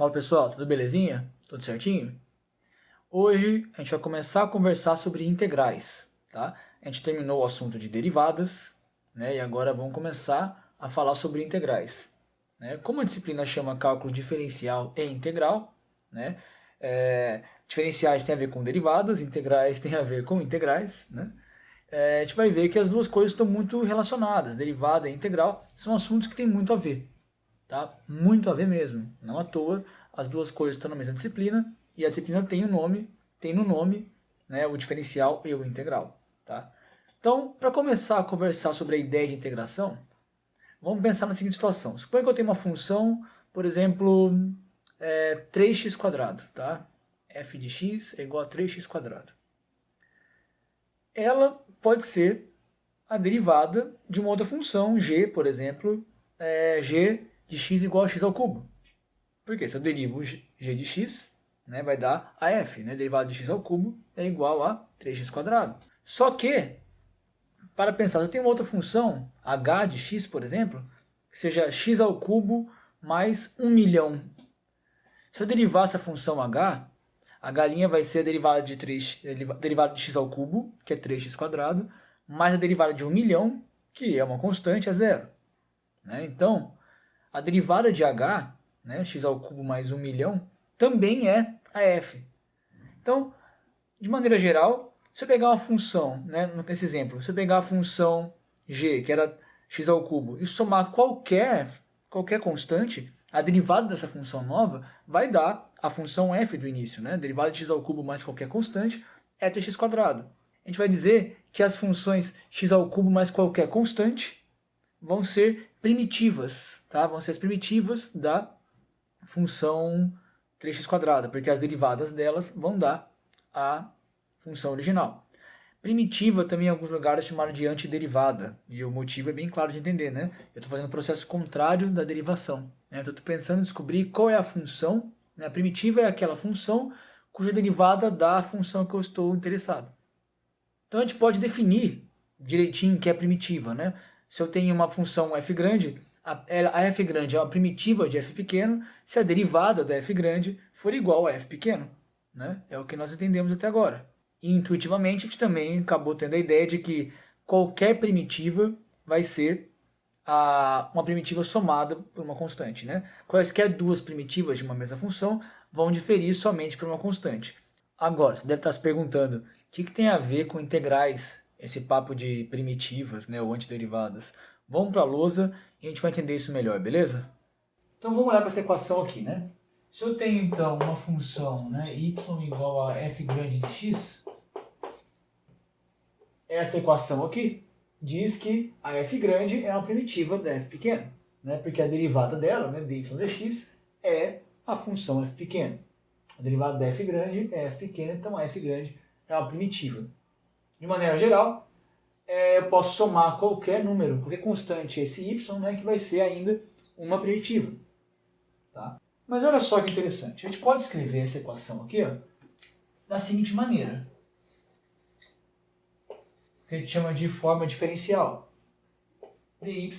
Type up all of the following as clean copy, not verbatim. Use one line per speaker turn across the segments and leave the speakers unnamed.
Fala pessoal, tudo belezinha? Tudo certinho? Hoje a gente vai começar a conversar sobre integrais, tá? A gente terminou o assunto de derivadas, né? E agora vamos começar a falar sobre integrais, né? Como a disciplina chama cálculo diferencial e integral, né? Diferenciais tem a ver com derivadas, integrais tem a ver com integrais, né? A gente vai ver que as duas coisas estão muito relacionadas, derivada e integral são assuntos que têm muito a ver, tá? Muito a ver mesmo. Não à toa, as duas coisas estão na mesma disciplina e a disciplina tem no nome, né, o diferencial e o integral, tá? Então, para começar a conversar sobre a ideia de integração, vamos pensar na seguinte situação. Suponha que eu tenho uma função, por exemplo, 3x², tá? f de x é igual a 3x². Ela pode ser a derivada de uma outra função, g, por exemplo, g de x igual a x ao cubo. Porque se eu derivo g de x, né, vai dar a f, né? Derivada de x ao cubo é igual a 3x². Só que, para pensar, eu tenho uma outra função, h de x, por exemplo, que seja x ao cubo mais 1 milhão. Se eu derivar essa função h, a galinha vai ser a derivada de x ao cubo, que é 3x², mais a derivada de 1 milhão, que é uma constante, é zero. Né? Então, a derivada de h, né, x ao cubo mais 1 milhão, também é a f. Então, de maneira geral, se eu pegar uma função, né, nesse exemplo, se eu pegar a função g, que era x ao cubo, e somar qualquer constante, a derivada dessa função nova vai dar a função f do início, né? Derivada de x ao cubo mais qualquer constante é 3x². A gente vai dizer que as funções x ao cubo mais qualquer constante vão ser primitivas, tá? Vão ser as primitivas da função 3x², porque as derivadas delas vão dar a função original. Primitiva também em alguns lugares chamaram de antiderivada, e o motivo é bem claro de entender, né? Eu estou fazendo o processo contrário da derivação. Né? Então, estou pensando em descobrir qual é a função, né? A primitiva é aquela função cuja derivada dá a função que eu estou interessado. Então, a gente pode definir direitinho que é primitiva, né? Se eu tenho uma função f grande, a f grande é uma primitiva de f pequeno se a derivada da f grande for igual a f pequeno. Né? É o que nós entendemos até agora. E intuitivamente a gente também acabou tendo a ideia de que qualquer primitiva vai ser uma primitiva somada por uma constante. Né? Quaisquer duas primitivas de uma mesma função vão diferir somente por uma constante. Agora, você deve estar se perguntando, o que tem a ver com integrais, esse papo de primitivas, né, ou antiderivadas? Vamos para a lousa e a gente vai entender isso melhor, beleza? Então vamos olhar para essa equação aqui, né? Se eu tenho então uma função, né, y igual a f grande de x, essa equação aqui diz que a f grande é uma primitiva da f pequena, né, porque a derivada dela, né, dy dx, é a função f pequena. A derivada da f grande é f pequena, então a f grande é uma primitiva. De maneira geral, eu posso somar qualquer número, qualquer constante, esse y, né, que vai ser ainda uma primitiva. Tá? Mas olha só que interessante, a gente pode escrever essa equação aqui, ó, da seguinte maneira, que a gente chama de forma diferencial. dy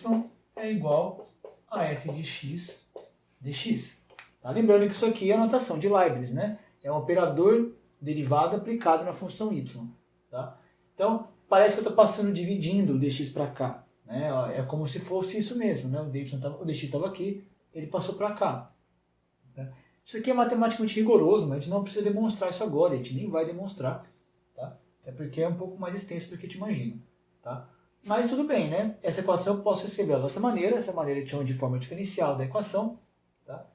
é igual a f de x dx. Tá? Lembrando que isso aqui é a notação de Leibniz, né? É um operador derivado aplicado na função y. Tá? Então, parece que eu estou passando dividindo o dx para cá. Né? É como se fosse isso mesmo. Né? O dx estava aqui, ele passou para cá. Tá? Isso aqui é matematicamente rigoroso, mas a gente não precisa demonstrar isso agora, a gente nem vai demonstrar. Tá? É porque é um pouco mais extenso do que a gente imagina. Tá? Mas tudo bem, né? Essa equação eu posso escrever dessa maneira, essa maneira a gente chama de forma diferencial da equação. Tá?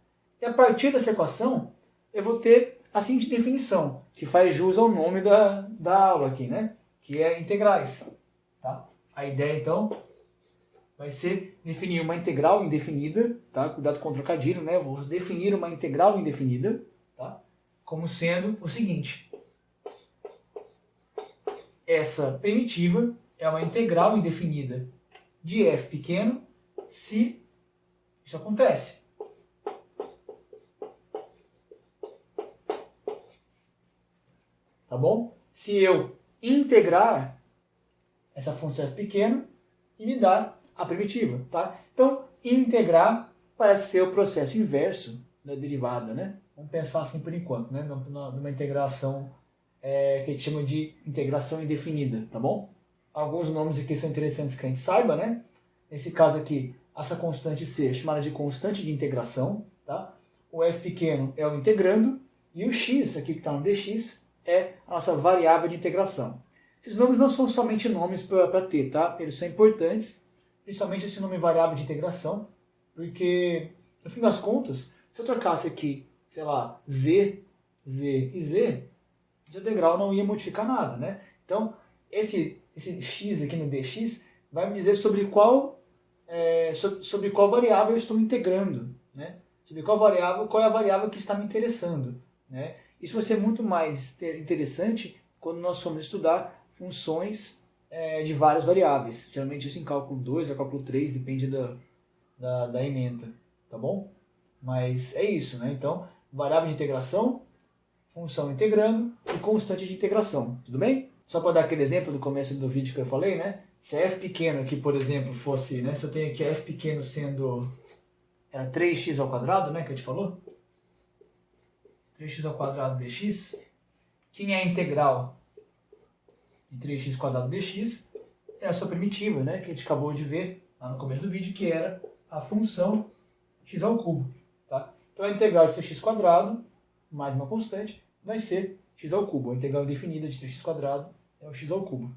E a partir dessa equação, eu vou ter a seguinte definição, que faz jus ao nome da aula aqui, né? Que é integrais. Tá? A ideia, então, vai ser definir uma integral indefinida, tá? Cuidado com o trocadilho, né? Vou definir uma integral indefinida, tá? Como sendo o seguinte. Essa primitiva é uma integral indefinida de f pequeno se isso acontece. Tá bom? Se eu integrar essa função f pequeno e me dar a primitiva, tá? Então, integrar parece ser o processo inverso da derivada, né? Vamos pensar assim por enquanto, né? Numa integração que a gente chama de integração indefinida, tá bom? Alguns nomes aqui são interessantes que a gente saiba, né? Nesse caso aqui, essa constante C é chamada de constante de integração, tá? O f pequeno é o integrando e o x, aqui que está no dx, é a nossa variável de integração. Esses nomes não são somente nomes para ter, tá? Eles são importantes, principalmente esse nome variável de integração, porque, no fim das contas, se eu trocasse aqui, sei lá, z, z e z, esse integral não ia modificar nada, né? Então, esse x aqui no dx vai me dizer sobre qual variável eu estou integrando, né? Sobre qual é a variável que está me interessando, né? Isso vai ser muito mais interessante quando nós formos estudar funções de várias variáveis. Geralmente isso em cálculo 2 ou cálculo 3, depende da ementa, tá bom? Mas é isso, né? Então, variável de integração, função integrando e constante de integração, tudo bem? Só para dar aquele exemplo do começo do vídeo que eu falei, né? Se a f pequeno aqui, por exemplo, fosse, né? Se eu tenho aqui f pequeno sendo 3x ao quadrado, né? Que a gente falou? 3x ao quadrado dx. Quem é a integral de 3x quadrado dx? É a sua primitiva, né? Que a gente acabou de ver lá no começo do vídeo, que era a função x ao cubo, tá? Então a integral de 3x quadrado mais uma constante vai ser x ao cubo. A integral indefinida de 3x quadrado é o x ao cubo.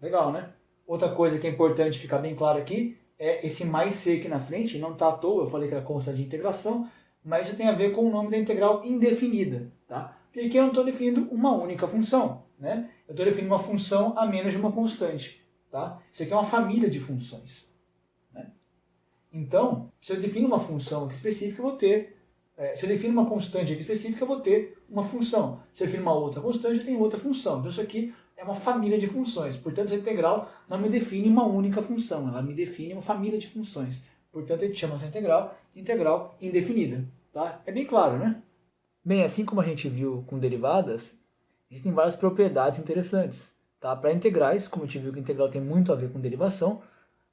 Legal, né? Outra coisa que é importante ficar bem claro aqui é esse mais c aqui na frente, não está à toa, eu falei que era constante de integração, mas isso tem a ver com o nome da integral indefinida, tá? Porque aqui eu não estou definindo uma única função, né? Eu estou definindo uma função a menos de uma constante, tá? Isso aqui é uma família de funções, né? Então, se eu defino uma função aqui específica, eu vou ter se eu defino uma constante aqui específica, eu vou ter uma função. Se eu defino uma outra constante, eu tenho outra função. Então isso aqui é uma família de funções. Portanto, essa integral não me define uma única função, ela me define uma família de funções. Portanto, a gente chama essa integral indefinida. Tá? É bem claro, né? Bem, assim como a gente viu com derivadas, existem várias propriedades interessantes. Tá? Para integrais, como a gente viu que a integral tem muito a ver com derivação,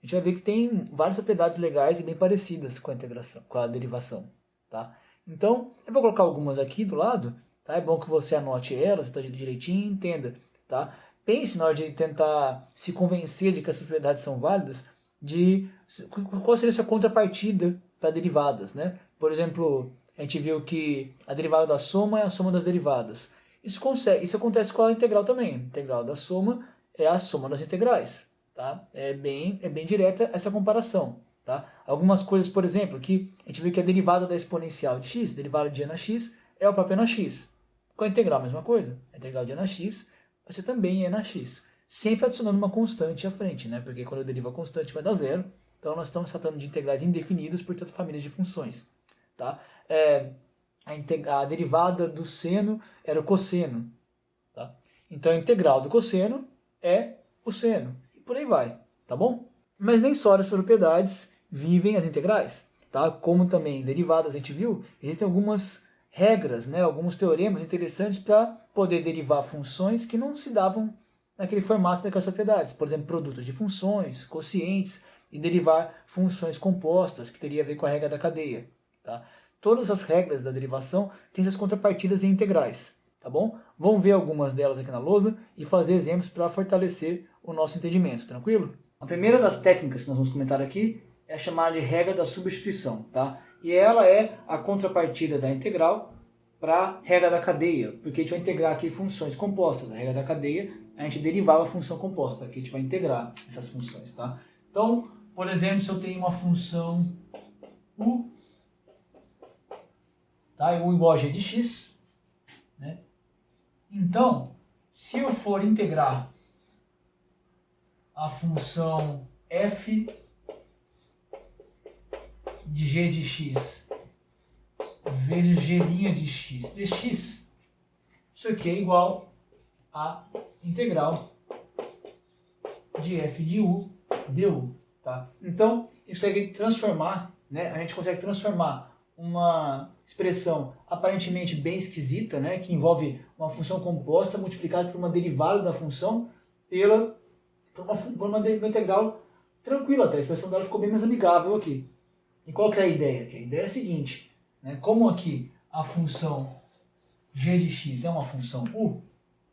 a gente vai ver que tem várias propriedades legais e bem parecidas com a integração, com a derivação. Tá? Então, eu vou colocar algumas aqui do lado, tá? É bom que você anote elas, tá direitinho e entenda, tá? Pense na hora de tentar se convencer de que essas propriedades são válidas, de qual seria a sua contrapartida para derivadas, né? Por exemplo, a gente viu que a derivada da soma é a soma das derivadas. Isso acontece com a integral também. A integral da soma é a soma das integrais, tá? É bem direta essa comparação. Tá? Algumas coisas, por exemplo, que a gente viu que a derivada da exponencial de x, derivada de e na x, é o próprio e na x. Com a integral, a mesma coisa. A integral de e na x vai ser também e na x. Sempre adicionando uma constante à frente, né? Porque quando eu derivo a constante vai dar zero. Então nós estamos tratando de integrais indefinidas, portanto famílias de funções. Tá? A derivada do seno era o cosseno. Tá? Então a integral do cosseno é o seno. E por aí vai. Tá bom? Mas nem só dessas propriedades vivem as integrais, tá? Como também derivadas a gente viu, existem algumas regras, né, alguns teoremas interessantes para poder derivar funções que não se davam naquele formato daquelas propriedades. Por exemplo, produtos de funções, quocientes, e derivar funções compostas, que teria a ver com a regra da cadeia. Tá? Todas as regras da derivação têm suas contrapartidas em integrais. Tá bom? Vamos ver algumas delas aqui na lousa e fazer exemplos para fortalecer o nosso entendimento, tranquilo? A primeira das técnicas que nós vamos comentar aqui é chamada de regra da substituição, tá? E ela é a contrapartida da integral para a regra da cadeia, porque a gente vai integrar aqui funções compostas. A regra da cadeia, a gente derivava a função composta, aqui a gente vai integrar essas funções, tá? Então, por exemplo, se eu tenho uma função u, tá? E u igual a g de x, né? Então, se eu for integrar a função f de g de x vezes g' de x dx, isso aqui é igual a integral de f de u du. Tá? Então, a gente consegue transformar uma expressão aparentemente bem esquisita, né, que envolve uma função composta multiplicada por uma derivada da função por uma integral tranquila até. A expressão dela ficou bem mais amigável aqui. E qual que é a ideia? A ideia é a seguinte, né? Como aqui a função g de x é uma função u,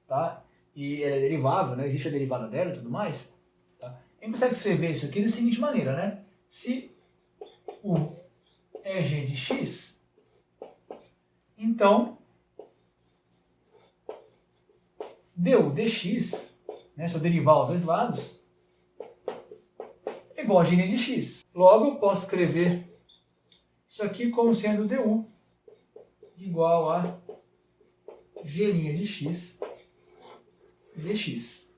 tá? E ela é derivável, né? Existe a derivada dela e tudo mais, tá? A gente consegue escrever isso aqui da seguinte maneira, né? Se u é g de x, então du dx, né? Se eu derivar os dois lados, é igual a g' de x. Logo, eu posso escrever isso aqui como sendo du igual a g' de x dx.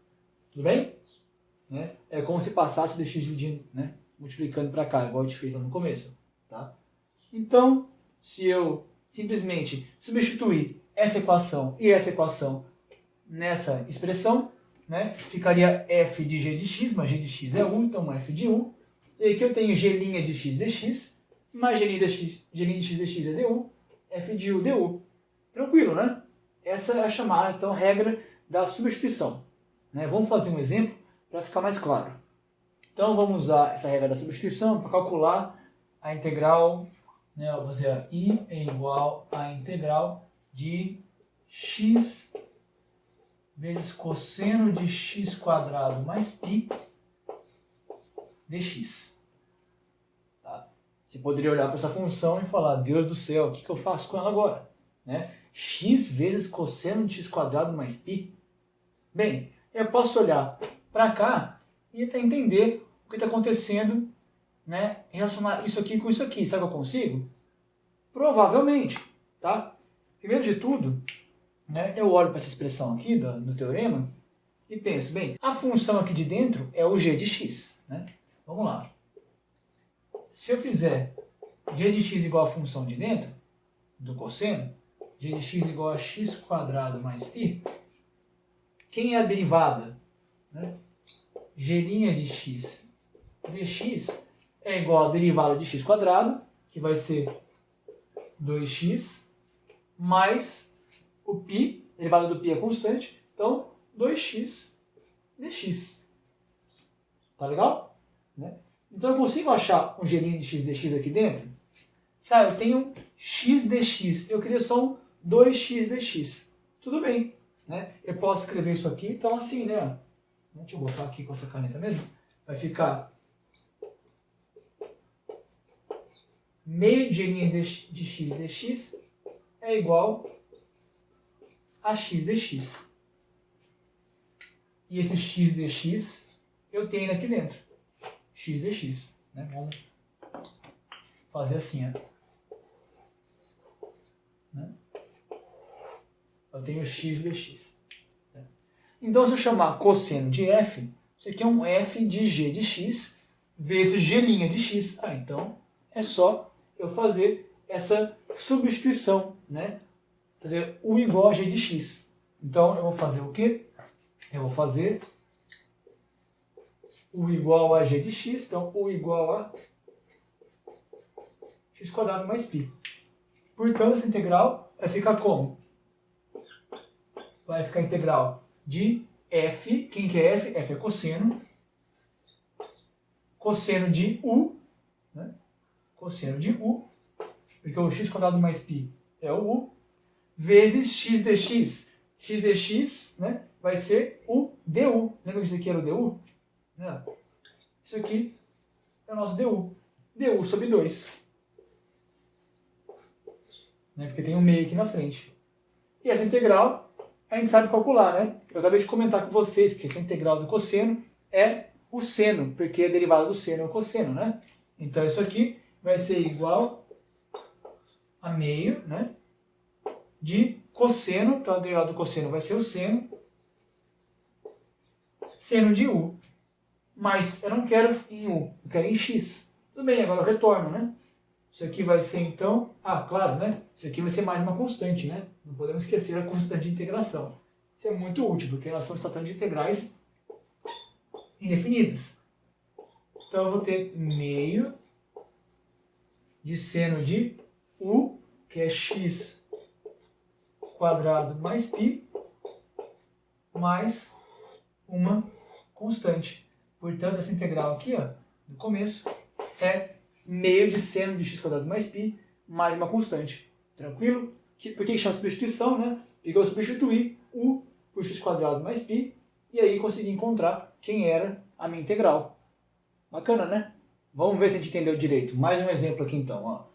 Tudo bem? Né? É como se passasse o dx dividindo, né? Multiplicando para cá, igual a gente fez lá no começo. Tá? Então, se eu simplesmente substituir essa equação e essa equação nessa expressão, né, ficaria f de g de x, mas g de x é 1, então f de 1. E aqui eu tenho g' de x dx, mais g' de x dx é du, f de u du. Tranquilo, né? Essa é a chamada, então, regra da substituição. Né? Vamos fazer um exemplo para ficar mais claro. Então, vamos usar essa regra da substituição para calcular a integral, né? Vou dizer, I é igual à integral de x vezes cosseno de x quadrado mais π dx. Tá? Você poderia olhar para essa função e falar, Deus do céu, o que eu faço com ela agora? Né? X vezes cosseno de x quadrado mais π. Bem, eu posso olhar para cá e até entender o que está acontecendo, né? Relacionar isso aqui com isso aqui. Sabe o que eu consigo? Provavelmente. Tá? Primeiro de tudo, né, eu olho para essa expressão aqui do teorema e penso, bem, a função aqui de dentro é o g de x. Né? Vamos lá. Se eu fizer g de x igual a função de dentro, do cosseno, g de x igual a x quadrado mais π, quem é a derivada? Né? G' de x dx é igual a derivada de x quadrado, que vai ser 2x, mais o π, a derivada do π é constante, então 2x dx. Tá legal? Né? Então eu consigo achar um g' de x dx aqui dentro? Sabe, eu tenho x dx, eu queria só um 2x dx. Tudo bem, né? Eu posso escrever isso aqui, então assim, né? Deixa eu botar aqui com essa caneta mesmo. Vai ficar meio de g' de x dx é igual a x dx. E esse x dx eu tenho aqui dentro. X dx. Né? Vamos fazer assim, ó. Né? Eu tenho x dx. Então, se eu chamar cosseno de f, isso aqui é um f de g de x vezes g' de x. Ah, então é só eu fazer essa substituição, né? Fazer u igual a g de x. Então, eu vou fazer o quê? Eu vou fazer u igual a g de x, então u igual a x quadrado mais π. Portanto, essa integral vai ficar como? Vai ficar integral de f, quem que é f? F é cosseno. Cosseno de u, né? Cosseno de u, porque o x quadrado mais π é o u, vezes x dx. X dx, né, vai ser o du. Lembra que isso aqui era o du? Né? Isso aqui é o nosso du. Du sobre 2. Né, porque tem um meio aqui na frente. E essa integral a gente sabe calcular, né? Eu acabei de comentar com vocês que essa integral do cosseno é o seno, porque a derivada do seno é o cosseno, né? Então isso aqui vai ser igual a meio, né, de cosseno, então a derivada do cosseno vai ser o seno de u. Mas eu não quero em u, eu quero em x. Tudo bem, agora eu retorno, né? Isso aqui vai ser então, claro, né? Isso aqui vai ser mais uma constante, né? Não podemos esquecer a constante de integração. Isso é muito útil, porque nós estamos tratando de integrais indefinidas. Então eu vou ter meio de seno de u, que é x quadrado mais π, mais uma constante. Portanto, essa integral aqui, ó, no começo, é meio de seno de x quadrado mais π mais uma constante. Tranquilo? Por que chama substituição, né? Porque eu substituí u por x² mais π, e aí consegui encontrar quem era a minha integral. Bacana, né? Vamos ver se a gente entendeu direito. Mais um exemplo aqui então. Ó.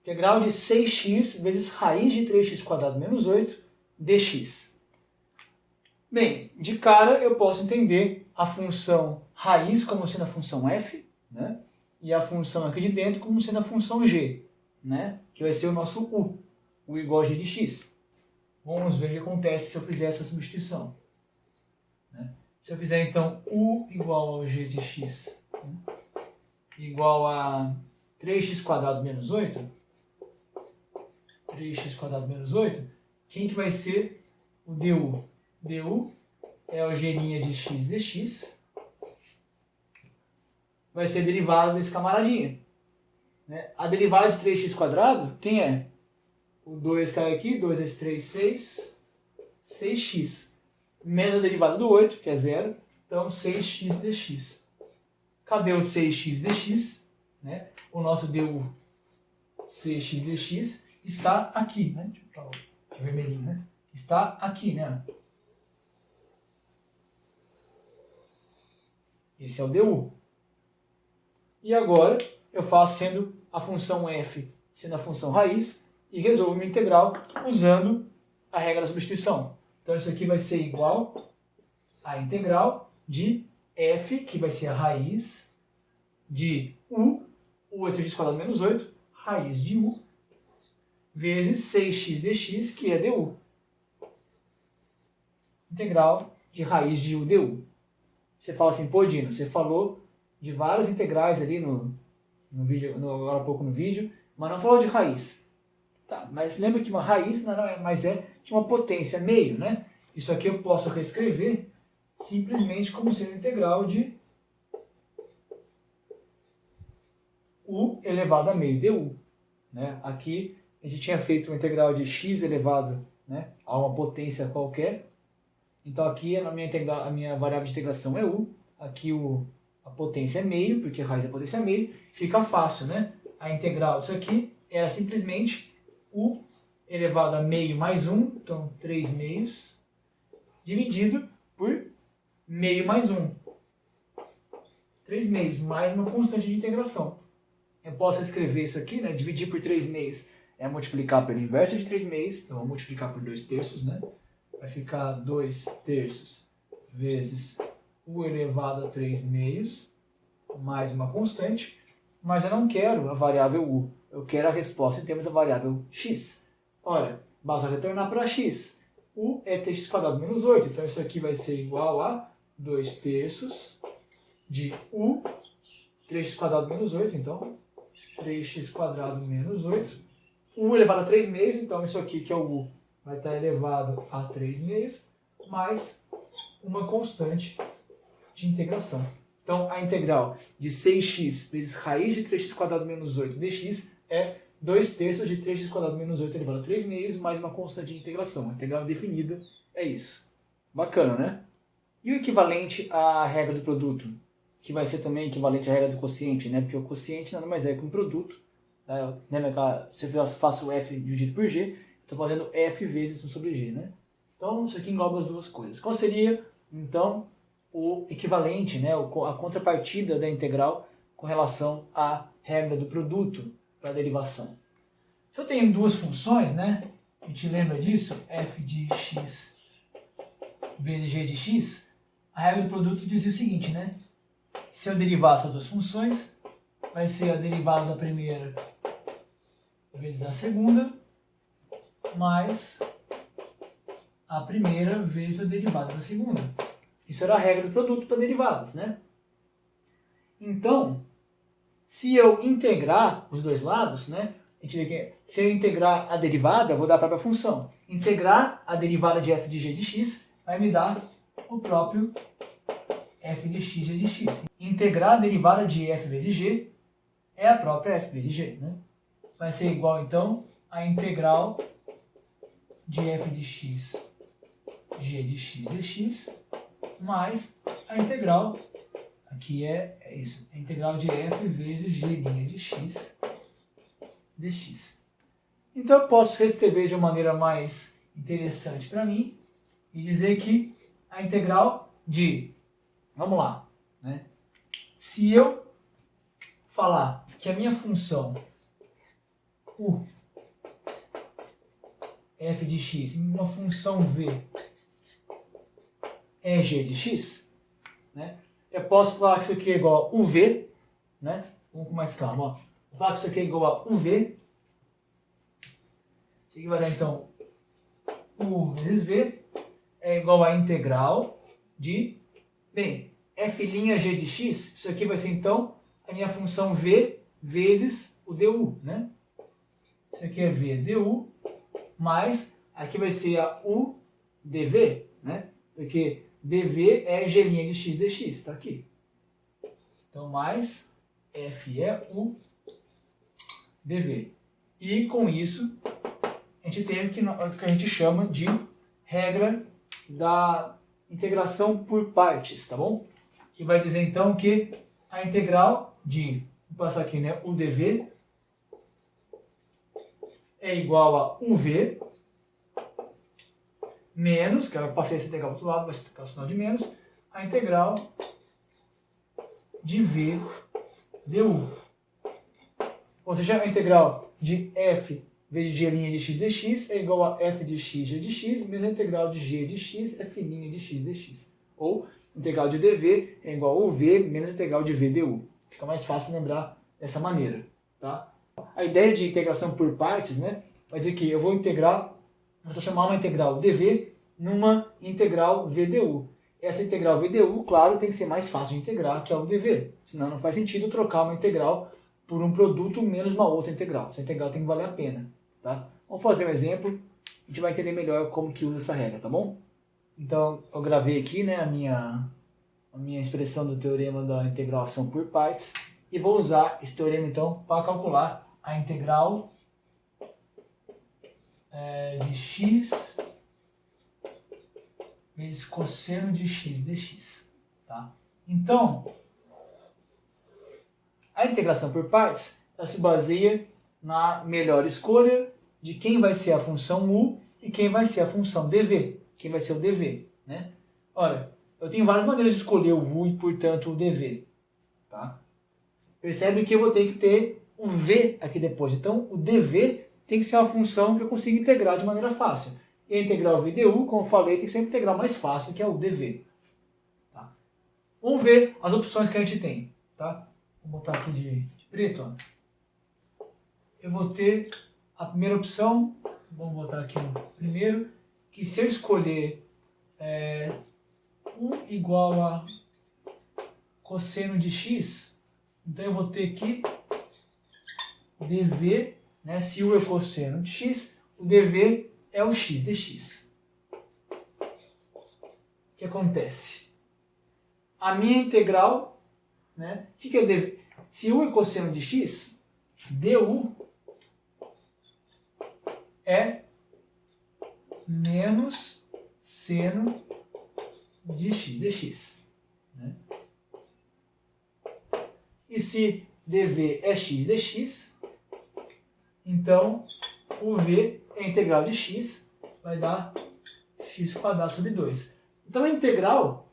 Integral de 6x vezes raiz de 3x² menos 8 dx. Bem, de cara eu posso entender a função raiz como sendo a função f, né? E a função aqui de dentro como sendo a função g, né? Que vai ser o nosso u igual a g de x. Vamos ver o que acontece se eu fizer essa substituição. Né? Se eu fizer então u igual a g de x, né? Igual a 3x² menos 8, 3x² menos 8, quem que vai ser o du? Du é o g' de x dx, vai ser a derivada desse camaradinha. Né? A derivada de 3x², quem é? O 2 cai aqui, 2 vezes 3, 6, 6x. Menos a derivada do 8, que é 0, então 6x dx. Cadê o 6x dx? Né? O nosso du 6x dx está aqui, né? Deixa eu botar o vermelhinho, né? Está aqui, né? Esse é o du. E agora eu faço sendo a função f sendo a função raiz e resolvo minha integral usando a regra da substituição. Então isso aqui vai ser igual à integral de f, que vai ser a raiz de u é 3x² menos 8, raiz de u, vezes 6x dx, que é du. Integral de raiz de u du. Você fala assim, pô, Dino, você falou de várias integrais ali no vídeo, agora há pouco no vídeo, mas não falou de raiz. Tá, mas lembra que uma raiz não é, mas é de uma potência meio, né? Isso aqui eu posso reescrever simplesmente como sendo integral de u elevado a meio du. Né? Aqui a gente tinha feito uma integral de x elevado, né, a uma potência qualquer. Então aqui a minha variável de integração é u. Aqui a potência é meio, porque a raiz da potência é meio. Fica fácil, né? A integral disso aqui era simplesmente u elevado a meio mais 1, então 3 meios, dividido por meio mais 1. 3 meios mais uma constante de integração. Eu posso escrever isso aqui, né? Dividir por 3 meios é multiplicar pelo inverso de 3 meios. Então, vou multiplicar por 2 terços, né? Vai ficar 2 terços vezes u elevado a 3 meios, mais uma constante. Mas eu não quero a variável u. Eu quero a resposta em termos da variável x. Ora, basta retornar para x. U é 3x² menos 8. Então, isso aqui vai ser igual a 2 terços de u, 3x² menos 8. Então, 3x² menos 8. U elevado a 3 meios, então isso aqui que é o u vai estar elevado a 3 meios, mais uma constante de integração. Então a integral de 6x vezes raiz de 3x² menos 8 dx é 2 terços de 3x² menos 8 elevado a 3 meios, mais uma constante de integração. A integral definida é isso. Bacana, né? E o equivalente à regra do produto? Que vai ser também equivalente à regra do quociente, né? Porque o quociente nada mais é que um produto. Tá? Lembra que se eu faço f dividido por g, estou fazendo f vezes 1 sobre g, né? Então isso aqui engloba as duas coisas. Qual seria, então, o equivalente, né? A contrapartida da integral com relação à regra do produto para a derivação? Se eu tenho duas funções, né? A gente lembra disso? F de x vezes g de x. A regra do produto dizia o seguinte, né? Se eu derivar essas duas funções, vai ser a derivada da primeira vezes a segunda, mais a primeira vezes a derivada da segunda. Isso era a regra do produto para derivadas, né? Então, se eu integrar os dois lados, né? A gente vê que se eu integrar a derivada, eu vou dar a própria função. Integrar a derivada de f de g de x vai me dar o próprio f de x g de x. Integrar a derivada de f vezes g é a própria f vezes g, né? Vai ser igual, então, a integral de f de x g de x dx mais a integral, aqui é isso, a integral de f vezes g' de x dx. Então eu posso reescrever de uma maneira mais interessante para mim e dizer que a integral de, vamos lá, né? Se eu falar que a minha função u f de x, uma função v é g de x, né? Eu posso falar que isso aqui é igual a uv, né? Vamos com mais calma, ó. Vou falar que isso aqui é igual a uv. Isso aqui vai dar então u vezes v é igual a integral de, bem, f' g de x, isso aqui vai ser então a minha função v vezes o du, né? Isso aqui é v du, mais aqui vai ser a u dv, né? Porque dv é g' de x dx, tá aqui. Então, mais f é u dv. E com isso, a gente tem o que a gente chama de regra da integração por partes, tá bom? Que vai dizer então que a integral de, vou passar aqui, né, u dv é igual a uv menos, que eu passei essa integral para o outro lado, vai ficar o sinal de menos, a integral de v du. Ou seja, a integral de f vezes g' de x dx é igual a f de x g de x, menos a integral de g de x f' de x dx. Ou integral de dv é igual a uv menos a integral de v du. Fica mais fácil lembrar dessa maneira, tá? A ideia de integração por partes, né, vai dizer que eu vou integrar, vou transformar uma integral dv numa integral vdu. Essa integral vdu, claro, tem que ser mais fácil de integrar que a udv. Senão não faz sentido trocar uma integral por um produto menos uma outra integral. Essa integral tem que valer a pena, tá? Vamos fazer um exemplo, a gente vai entender melhor como que usa essa regra, tá bom? Então, eu gravei aqui, né, a minha expressão do teorema da integração por partes e vou usar esse teorema, então, para calcular a integral de x vezes cosseno de x dx, tá? Então, a integração por partes, ela se baseia na melhor escolha de quem vai ser a função u e quem vai ser a função dv, quem vai ser o dv, né? Ora, eu tenho várias maneiras de escolher o u e, portanto, o dv, tá? Percebe que eu vou ter que ter o v aqui depois. Então, o dv tem que ser uma função que eu consiga integrar de maneira fácil. E a integral vdu, como eu falei, tem que ser uma integral mais fácil, que é o dv. Tá? Vamos ver as opções que a gente tem, tá? Vou botar aqui de preto, ó. Eu vou ter a primeira opção, vamos botar aqui no primeiro, que se eu escolher 1 igual a cosseno de x, então eu vou ter aqui dv, né, se u é cosseno de x, o dv é o x dx. O que acontece? A minha integral, né, o que é dv? Se u é cosseno de x, du é menos seno de x dx. Né? E se dv é x dx, então o v é a integral de x, vai dar x² sobre 2. Então a integral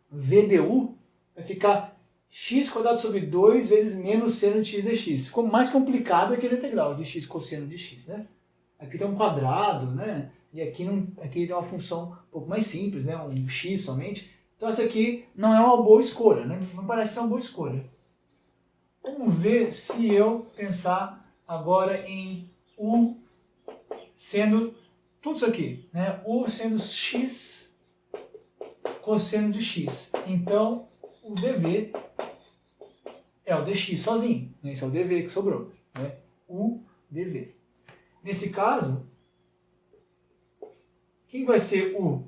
vdu vai ficar x² sobre 2 vezes menos seno de x dx. Ficou mais complicada que essa integral de x cosseno de x, né? Aqui tem um quadrado, né? E aqui tem uma função um pouco mais simples, né? Um x somente. Então essa aqui não é uma boa escolha, né? Não parece ser uma boa escolha. Vamos ver se eu pensar agora em u sendo tudo isso aqui, né? U sendo x cosseno de x. Então, o dv é o dx sozinho. Né? Esse é o dv que sobrou. Né? U dv. Nesse caso, quem vai ser u?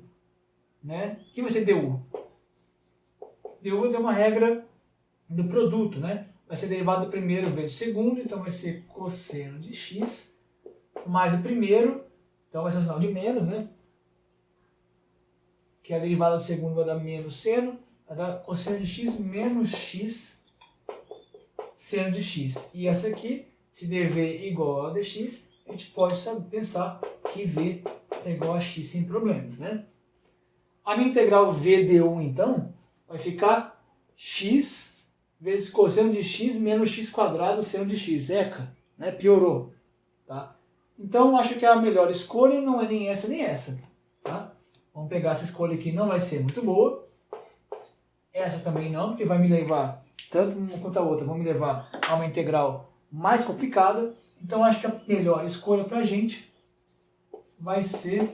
Né? Quem vai ser du? Du vai ter uma regra do produto, né? Vai ser derivado do primeiro vezes o segundo, então vai ser cosseno de x mais o primeiro, então vai ser o sinal de menos, né? Que a derivada do segundo vai dar menos seno, vai dar cosseno de x menos x seno de x. E essa aqui, se dv igual a dx, a gente pode pensar que V é igual a x sem problemas, né? A minha integral V dU, então, vai ficar x vezes cosseno de x menos x quadrado seno de x. Eca, né? Piorou. Tá? Então, acho que a melhor escolha não é nem essa nem essa. Tá? Vamos pegar essa escolha aqui, não vai ser muito boa. Essa também não, porque vai me levar, tanto uma quanto a outra, vão me levar a uma integral mais complicada. Então, acho que a melhor escolha para a gente vai ser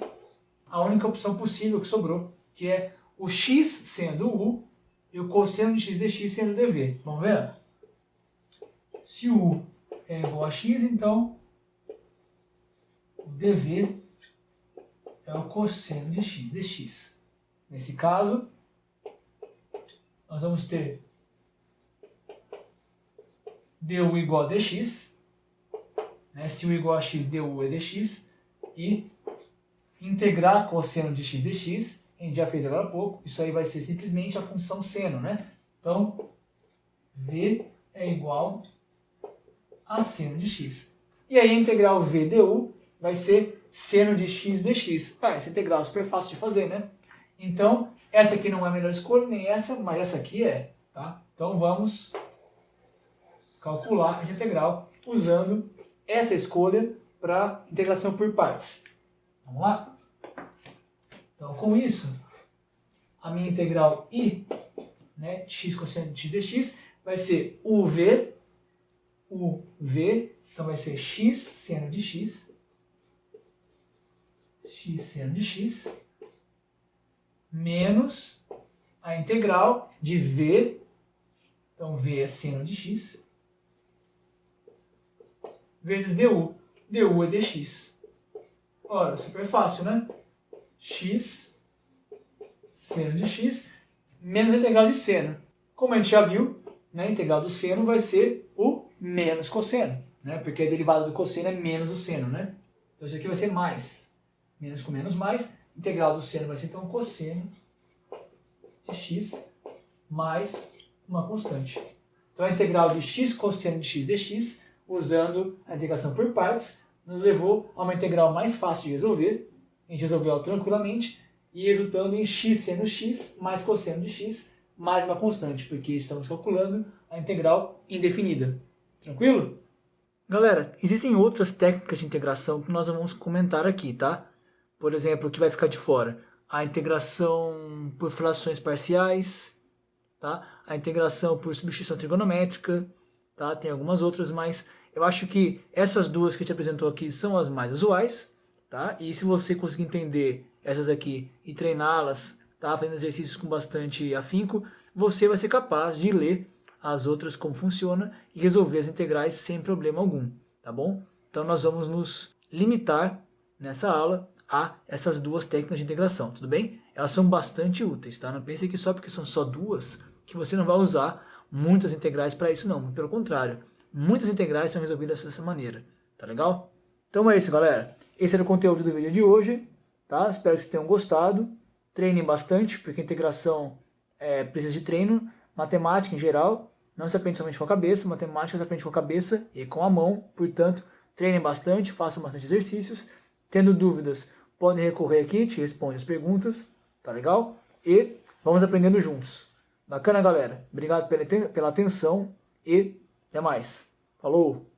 a única opção possível que sobrou, que é o x sendo u e o cosseno de x dx sendo dv. Vamos ver? Se o u é igual a x, então o dv é o cosseno de x dx. Nesse caso, nós vamos ter du igual a dx, né? Se u igual a x, du é dx, e integrar cosseno de x dx, a gente já fez agora há pouco, isso aí vai ser simplesmente a função seno, né? Então, v é igual a seno de x. E aí a integral v du vai ser seno de x dx. Essa integral é super fácil de fazer, né? Então, essa aqui não é a melhor escolha, nem essa, mas essa aqui é, tá? Então vamos calcular a integral usando essa escolha para integração por partes. Vamos lá? Então, com isso, a minha integral I, né, x cosseno de x dx, vai ser uv, então vai ser x seno de x seno de x, menos a integral de v, então v é seno de x, vezes du. du é dx. Ora, super fácil, né? X seno de x menos a integral de seno. Como a gente já viu, né, a integral do seno vai ser o menos cosseno, né? Porque a derivada do cosseno é menos o seno, né? Então isso aqui vai ser mais. Menos com menos mais. Integral do seno vai ser então cosseno de x mais uma constante. Então a integral de x cosseno de x dx, usando a integração por partes, nos levou a uma integral mais fácil de resolver. A gente resolveu ela tranquilamente e resultando em x seno x mais cosseno de x mais uma constante, porque estamos calculando a integral indefinida. Tranquilo? Galera, existem outras técnicas de integração que nós vamos comentar aqui, tá? Por exemplo, o que vai ficar de fora? A integração por frações parciais, tá? A integração por substituição trigonométrica, tá? Tem algumas outras, mas eu acho que essas duas que a gente apresentou aqui são as mais usuais, tá? E se você conseguir entender essas aqui e treiná-las, tá? Fazendo exercícios com bastante afinco, você vai ser capaz de ler as outras como funciona e resolver as integrais sem problema algum, tá bom? Então nós vamos nos limitar nessa aula a essas duas técnicas de integração, tudo bem? Elas são bastante úteis, tá? Não pense que só porque são só duas que você não vai usar muitas integrais para isso, não. Pelo contrário, muitas integrais são resolvidas dessa maneira, tá legal? Então é isso, galera. Esse era o conteúdo do vídeo de hoje, tá? Espero que vocês tenham gostado. Treinem bastante, porque a integração precisa de treino. Matemática em geral não se aprende somente com a cabeça, matemática se aprende com a cabeça e com a mão. Portanto, treinem bastante, façam bastante exercícios. Tendo dúvidas, podem recorrer aqui, te responde as perguntas, tá legal? E vamos aprendendo juntos. Bacana, galera? Obrigado pela atenção e até mais. Falou!